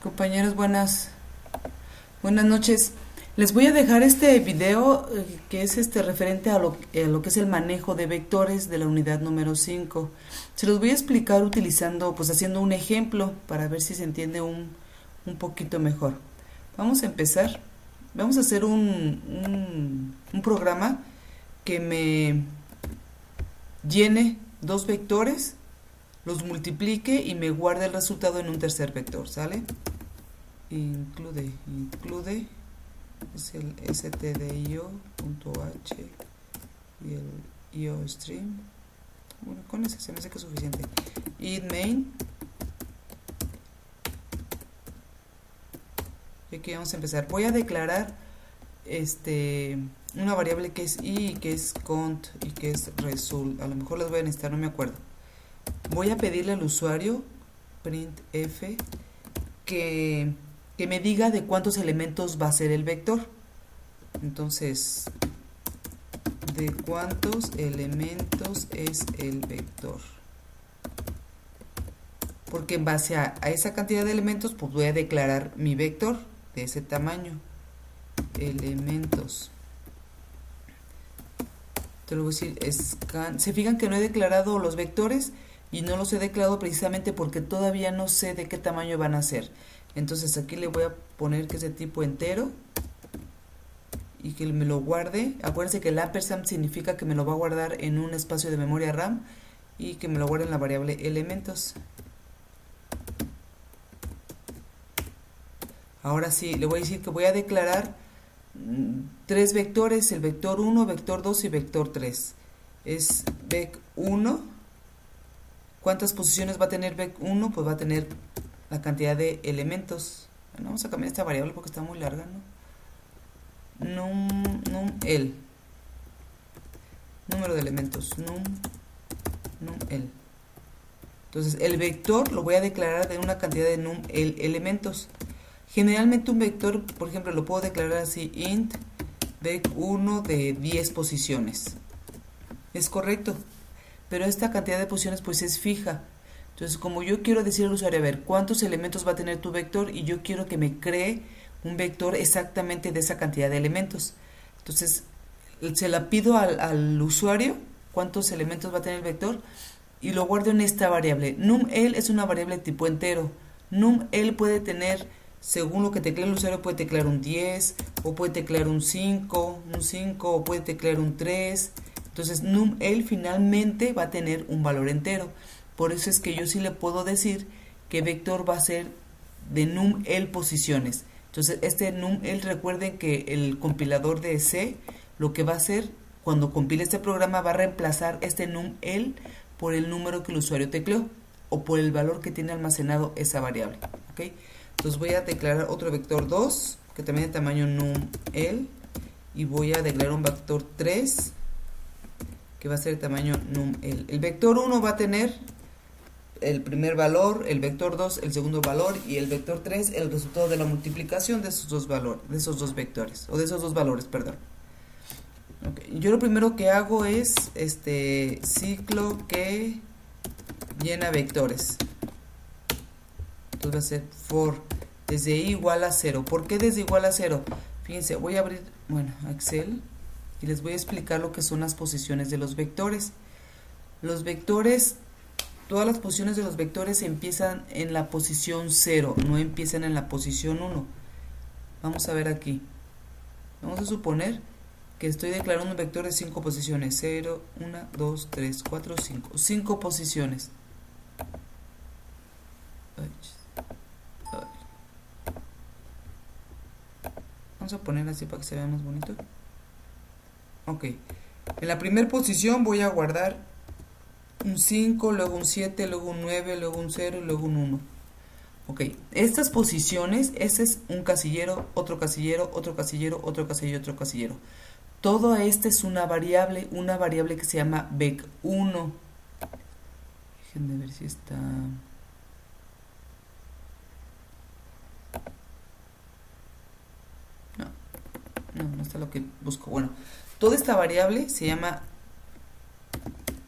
Compañeros, buenas noches. Les voy a dejar este video que es referente a lo que es el manejo de vectores de la unidad número 5. Se los voy a explicar utilizando, haciendo un ejemplo para ver si se entiende un poquito mejor. Vamos a empezar. Vamos a hacer un programa que me llene dos vectores, los multiplique y me guarde el resultado en un tercer vector, ¿sale? Include es el stdio.h y el iostream. Bueno, con ese se me hace que es suficiente. Id main. Y aquí vamos a empezar. Voy a declarar una variable que es i, que es cont y que es result. A lo mejor las voy a necesitar, no me acuerdo. Voy a pedirle al usuario printf que me diga de cuántos elementos va a ser el vector. Entonces, de cuántos elementos es el vector. Porque en base a esa cantidad de elementos, pues voy a declarar mi vector de ese tamaño. Elementos. Te lo voy a decir, scan. Se fijan que no he declarado los vectores y no los he declarado precisamente porque todavía no sé de qué tamaño van a ser. Entonces aquí le voy a poner que es de tipo entero y que me lo guarde. Acuérdense que el ampersand significa que me lo va a guardar en un espacio de memoria RAM y que me lo guarde en la variable elementos. Ahora sí, le voy a decir que voy a declarar tres vectores, el vector 1, vector 2 y vector 3. Es vec1. ¿Cuántas posiciones va a tener vec1? Pues va a tener la cantidad de elementos. Bueno, vamos a cambiar esta variable porque está muy larga, ¿no? Num-el. Número de elementos. Num-el. Entonces, el vector lo voy a declarar de una cantidad de num-el elementos. Generalmente un vector, por ejemplo, lo puedo declarar así, int vec1 de 10 posiciones. Es correcto, pero esta cantidad de posiciones pues es fija. Entonces, como yo quiero decir al usuario, a ver, ¿cuántos elementos va a tener tu vector? Y yo quiero que me cree un vector exactamente de esa cantidad de elementos. Entonces, se la pido al usuario, cuántos elementos va a tener el vector, y lo guardo en esta variable. Num-el es una variable tipo entero. Num-el puede tener, según lo que teclea el usuario, puede teclear un 10, o puede teclear un 5, o puede teclear un 3. Entonces, num-el finalmente va a tener un valor entero. Por eso es que yo sí le puedo decir que vector va a ser de num-el posiciones. Entonces, este num-el, recuerden que el compilador de C lo que va a hacer cuando compile este programa va a reemplazar este num-el por el número que el usuario tecleó o por el valor que tiene almacenado esa variable. ¿Okay? Entonces voy a declarar otro vector 2 que también de tamaño num-el y voy a declarar un vector 3 que va a ser de tamaño num-el. El vector 1 va a tener el primer valor, el vector 2 el segundo valor y el vector 3 el resultado de la multiplicación de esos dos valores, de esos dos vectores, o de esos dos valores, perdón. Okay. Yo lo primero que hago es ciclo que llena vectores. Entonces va a ser for desde i igual a 0. ¿Por qué desde igual a 0? Fíjense, voy a abrir, Excel y les voy a explicar lo que son las posiciones de los vectores. Los vectores, todas las posiciones de los vectores empiezan en la posición 0, no empiezan en la posición 1. Vamos a ver aquí. Vamos a suponer que estoy declarando un vector de 5 posiciones. 0, 1, 2, 3, 4, 5. 5 posiciones. Vamos a poner así para que se vea más bonito. Ok. En la primera posición voy a guardar un 5, luego un 7, luego un 9, luego un 0 y luego un 1. Ok. Estas posiciones, ese es un casillero, otro casillero, otro casillero, otro casillero, otro casillero. Todo este es una variable que se llama vec1. Déjenme ver si está... No está lo que busco. Bueno, toda esta variable se llama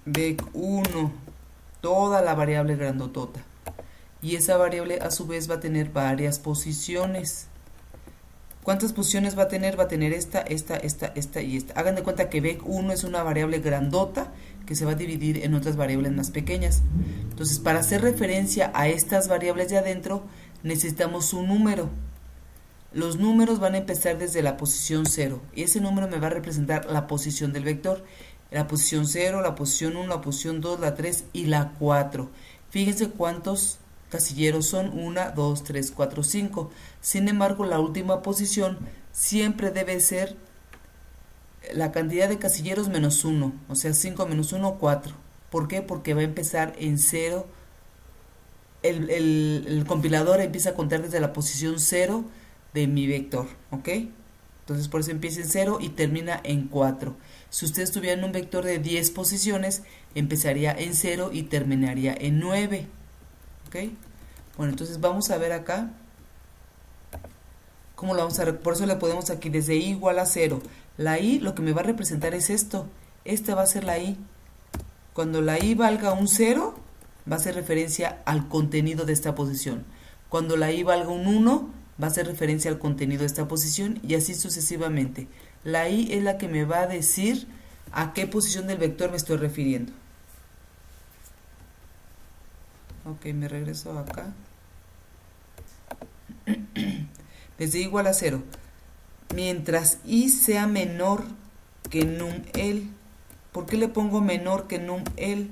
vec1. Toda la variable grandotota. y esa variable a su vez va a tener varias posiciones. ¿Cuántas posiciones va a tener? Va a tener esta y esta. Hagan de cuenta que bec1 es una variable grandota que se va a dividir en otras variables más pequeñas. Entonces, para hacer referencia a estas variables de adentro, necesitamos un número. Los números van a empezar desde la posición 0 y ese número me va a representar la posición del vector. La posición 0, la posición 1, la posición 2, la 3 y la 4. Fíjense cuántos casilleros son: 1, 2, 3, 4, 5. Sin embargo, la última posición siempre debe ser la cantidad de casilleros menos 1, o sea, 5 menos 1, 4. ¿Por qué? Porque va a empezar en 0. El compilador empieza a contar desde la posición 0 de mi vector, ¿ok? Entonces por eso empieza en 0 y termina en 4. Si ustedes tuvieran un vector de 10 posiciones, empezaría en 0 y terminaría en 9. ¿Ok? Bueno, entonces vamos a ver acá cómo lo vamos a ver. Por eso le podemos aquí desde i igual a 0. La i lo que me va a representar es esto. Esta va a ser la i. Cuando la i valga un 0, va a hacer referencia al contenido de esta posición. Cuando la i valga un 1, va a hacer referencia al contenido de esta posición y así sucesivamente. La i es la que me va a decir a qué posición del vector me estoy refiriendo. Ok, me regreso acá. Desde i igual a 0. Mientras i sea menor que num_el. ¿Por qué le pongo menor que num_el?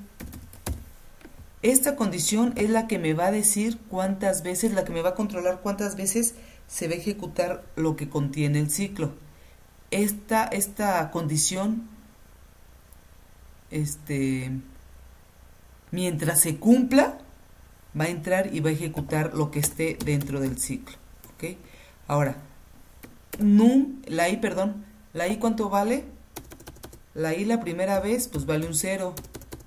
Esta condición es la que me va a decir cuántas veces, la que me va a controlar cuántas veces se va a ejecutar lo que contiene el ciclo. Esta condición, mientras se cumpla, va a entrar y va a ejecutar lo que esté dentro del ciclo. ¿Ok? Ahora, la i ¿cuánto vale? La i la primera vez, pues vale un 0.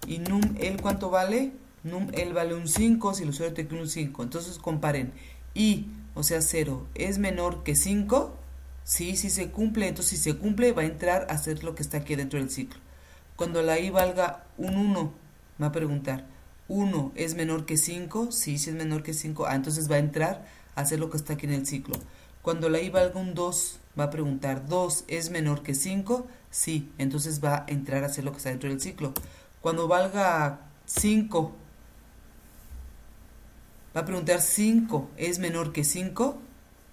Y num_el ¿cuánto vale? Num_el vale un 5, si el usuario te quiere un 5. Entonces comparen. I, o sea 0, ¿es menor que 5? Sí, sí se cumple. Entonces si se cumple va a entrar a hacer lo que está aquí dentro del ciclo. Cuando la i valga un 1, me va a preguntar, ¿1 es menor que 5? Sí, sí es menor que 5. Ah, entonces va a entrar a hacer lo que está aquí en el ciclo. Cuando la i valga un 2, va a preguntar, ¿2 es menor que 5? Sí, entonces va a entrar a hacer lo que está dentro del ciclo. Cuando valga 5, va a preguntar, ¿5 es menor que 5?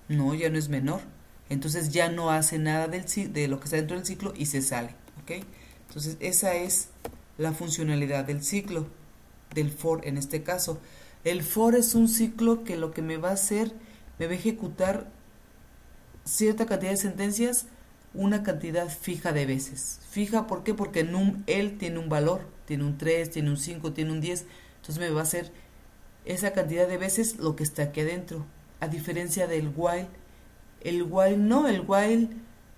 No, ya no es menor. Entonces ya no hace nada de lo que está dentro del ciclo y se sale. ¿Ok? Entonces esa es la funcionalidad del ciclo, del for en este caso. El for es un ciclo que lo que me va a hacer, me va a ejecutar cierta cantidad de sentencias, una cantidad fija de veces. Fija, ¿por qué? Porque num_el tiene un valor, tiene un 3, tiene un 5, tiene un 10. Entonces me va a hacer esa cantidad de veces lo que está aquí adentro. A diferencia del while. El while no, el while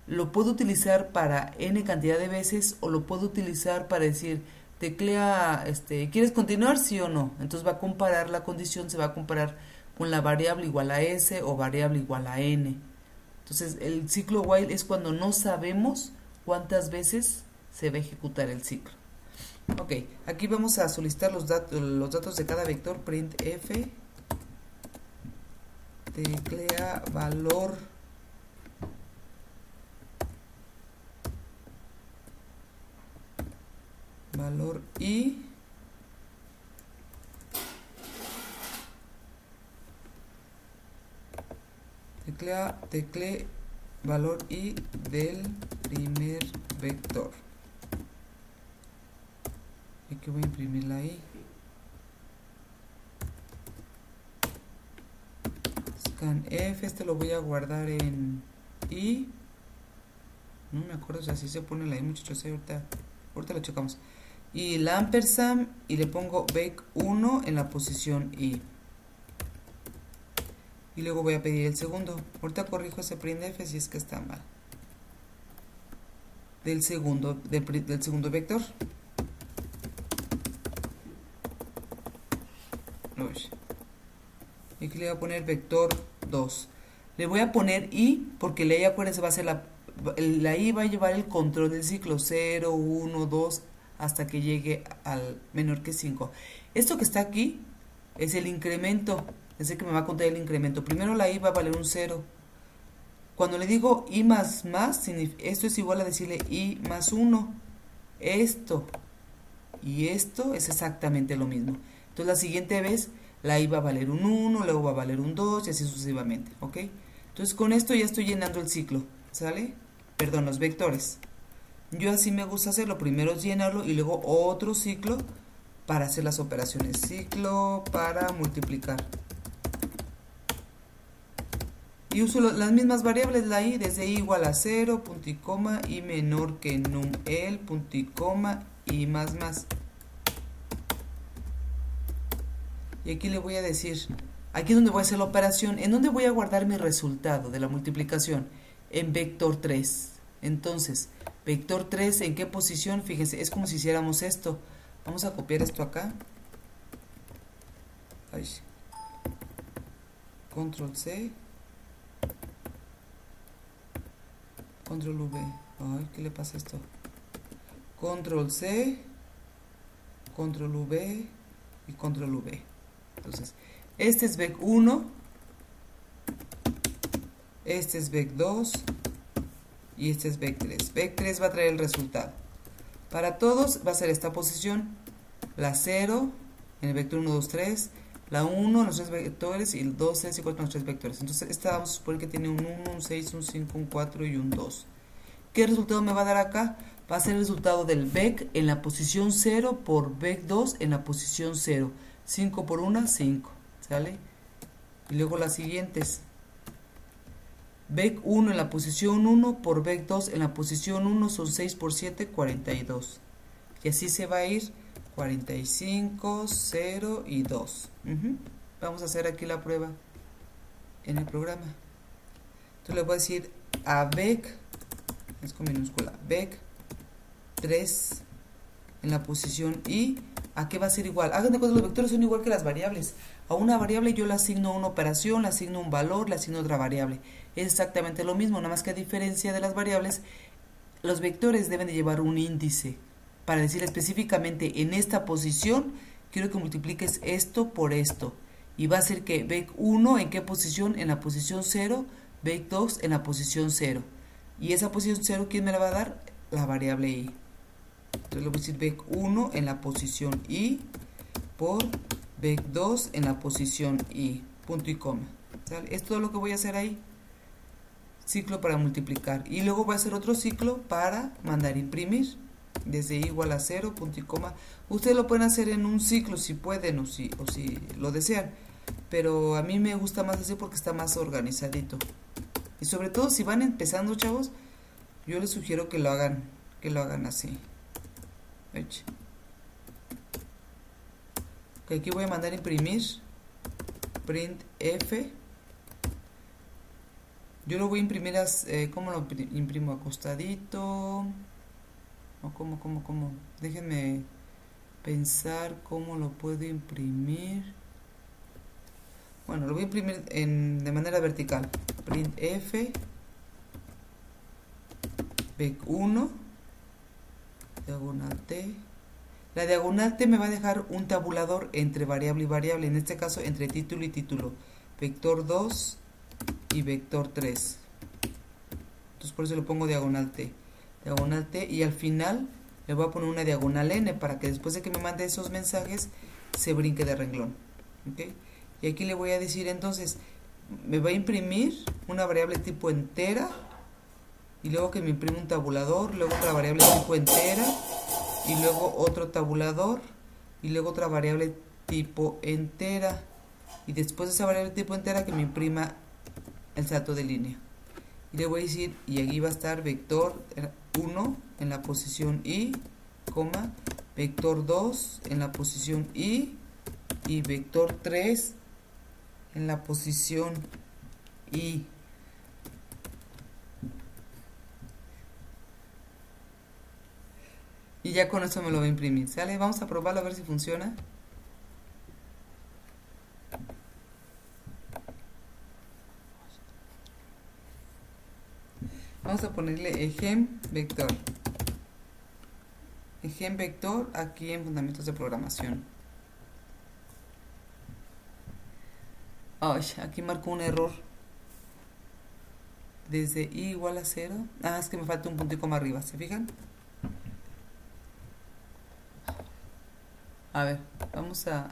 lo puedo utilizar para n cantidad de veces o lo puedo utilizar para decir, teclea, ¿quieres continuar? Sí o no. Entonces va a comparar la condición, se va a comparar con la variable igual a s o variable igual a n. Entonces el ciclo while es cuando no sabemos cuántas veces se va a ejecutar el ciclo. Ok, aquí vamos a solicitar los datos de cada vector. Printf teclea valor i teclee valor i del primer vector. Y que voy a imprimir la i. Scanf, lo voy a guardar en i. No me acuerdo si así se pone la i, muchachos. Ahorita lo checamos. Y el ampersand y le pongo bec1 en la posición i. Y luego voy a pedir el segundo. Ahorita corrijo ese printf si es que está mal. Del segundo vector. Y aquí le voy a poner vector 2. Le voy a poner i porque la i, acuérdense, va a ser la i va a llevar el control del ciclo 0, 1, 2 hasta que llegue al menor que 5. Esto que está aquí es el incremento, es el que me va a contar el incremento. Primero la i va a valer un 0. Cuando le digo i más más, esto es igual a decirle i más 1. Esto y esto es exactamente lo mismo. Entonces la siguiente vez la i va a valer un 1, luego va a valer un 2 y así sucesivamente, ¿ok? Entonces con esto ya estoy llenando el ciclo, ¿sale? Perdón, los vectores. Yo así me gusta hacerlo, primero es llenarlo y luego otro ciclo para hacer las operaciones. Ciclo para multiplicar. Y uso las mismas variables, la i, desde i igual a 0, punto y coma, i menor que num el, punto y coma, y más más. Y aquí le voy a decir, aquí es donde voy a hacer la operación, en donde voy a guardar mi resultado de la multiplicación, en vector 3. Entonces, vector 3, ¿en qué posición? Fíjense, es como si hiciéramos esto. Vamos a copiar esto acá. Ay. Control C. Control V. Ay, ¿qué le pasa a esto? Control C, Control V y Control V. Entonces, este es vec 1, este es vec 2 y este es vec 3. Vec 3 va a traer el resultado. Para todos va a ser esta posición, la 0 en el vector 1, 2, 3, la 1 en los 3 vectores y el 2, 3 y 4 en los 3 vectores. Entonces, esta vamos a suponer que tiene un 1, un 6, un 5, un 4 y un 2. ¿Qué resultado me va a dar acá? Va a ser el resultado del vec en la posición 0 por vec 2 en la posición 0. 5 por 1, 5. ¿Sale? Y luego las siguientes. Vec 1 en la posición 1 por vec 2 en la posición 1 son 6 por 7, 42. Y así se va a ir 45, 0 y 2. Vamos a hacer aquí la prueba en el programa. Entonces le voy a decir a vec, es con minúscula, vec 3 en la posición i, ¿a qué va a ser igual? Hagan de cuenta, los vectores son igual que las variables. A una variable yo le asigno una operación, le asigno un valor, le asigno otra variable. Es exactamente lo mismo, nada más que a diferencia de las variables, los vectores deben de llevar un índice para decir específicamente en esta posición quiero que multipliques esto por esto. Y va a ser que vec 1 en qué posición, en la posición 0, vec 2 en la posición 0. Y esa posición 0, ¿quién me la va a dar? La variable i. Entonces le voy a decir vec 1 en la posición i por vec 2 en la posición i, punto y coma. ¿Sale? Es todo lo que voy a hacer ahí. Ciclo para multiplicar. Y luego voy a hacer otro ciclo para mandar imprimir. Desde i igual a 0, punto y coma. Ustedes lo pueden hacer en un ciclo si pueden o si lo desean. Pero a mí me gusta más así porque está más organizadito. Y sobre todo si van empezando, chavos, yo les sugiero que lo hagan así. Okay, aquí voy a mandar imprimir. Print F. Yo lo voy a imprimir, ¿cómo lo imprimo? Acostadito. ¿O cómo? Déjenme pensar cómo lo puedo imprimir. Bueno, lo voy a imprimir de manera vertical. Print F. Vec 1. Diagonal T. La diagonal T me va a dejar un tabulador entre variable y variable. En este caso, entre título y título. Vector 2 y vector 3. Entonces, por eso le pongo diagonal T. Diagonal T, y al final le voy a poner una diagonal N para que después de que me mande esos mensajes se brinque de renglón. ¿Okay? Y aquí le voy a decir entonces, me va a imprimir una variable tipo entera y luego que me imprime un tabulador, luego otra variable tipo entera y luego otro tabulador y luego otra variable tipo entera y después de esa variable tipo entera que me imprima el salto de línea. Y le voy a decir, y aquí va a estar vector 1 en la posición i, coma, vector 2 en la posición i y vector 3 en la posición i. Y ya con eso me lo voy a imprimir, ¿sale? Vamos a probarlo a ver si funciona. Vamos a ponerle ejem vector. Ejem vector aquí en fundamentos de programación. Ay, aquí marcó un error. Desde i igual a 0. Ah, es que me falta un puntico más arriba, ¿se fijan? A ver, vamos a...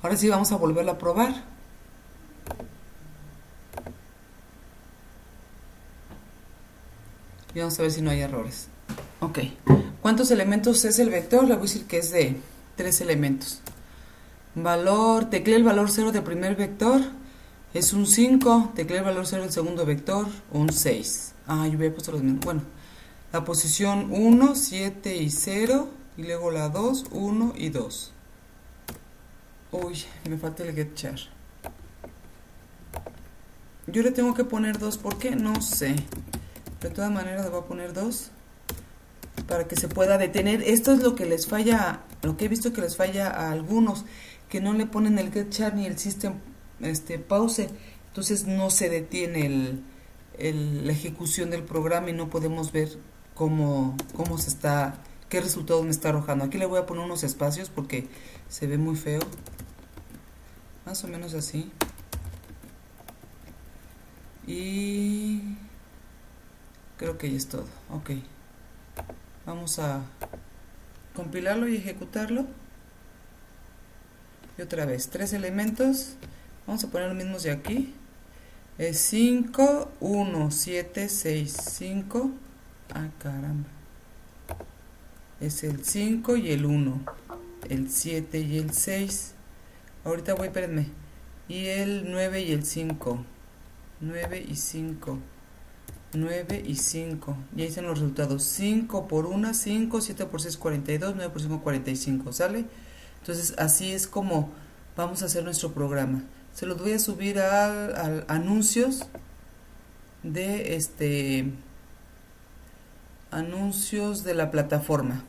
Ahora sí vamos a volverlo a probar. Y vamos a ver si no hay errores. Ok. ¿Cuántos elementos es el vector? Le voy a decir que es de 3 elementos. Valor, tecleé el valor 0 del primer vector. Es un 5. Tecleé el valor 0 del segundo vector. Un 6. Ah, yo había puesto los mismos. Bueno, la posición 1, 7 y 0. Y luego la 2, 1 y 2. Uy, me falta el getchar. Yo le tengo que poner 2. ¿Por qué? No sé. De todas maneras le voy a poner 2 para que se pueda detener. Esto es lo que les falla, lo que he visto que les falla a algunos, que no le ponen el getchar ni el system pause. Entonces no se detiene la ejecución del programa y no podemos ver cómo se está, qué resultado me está arrojando. Aquí le voy a poner unos espacios porque se ve muy feo. Más o menos así. Y creo que ya es todo. Ok. Vamos a compilarlo y ejecutarlo. Y otra vez, 3 elementos. Vamos a poner los mismos de aquí. Es 5, 1, 7, 6, 5. Ah, caramba. Es el 5 y el 1. El 7 y el 6. Ahorita voy, espérenme. Y el 9 y el 5. 9 y 5. 9 y 5. Y ahí están los resultados. 5 por 1, 5. 7 por 6, 42. 9 por 5, 45. ¿Sale? Entonces, así es como vamos a hacer nuestro programa. Se los voy a subir a anuncios de anuncios de la plataforma.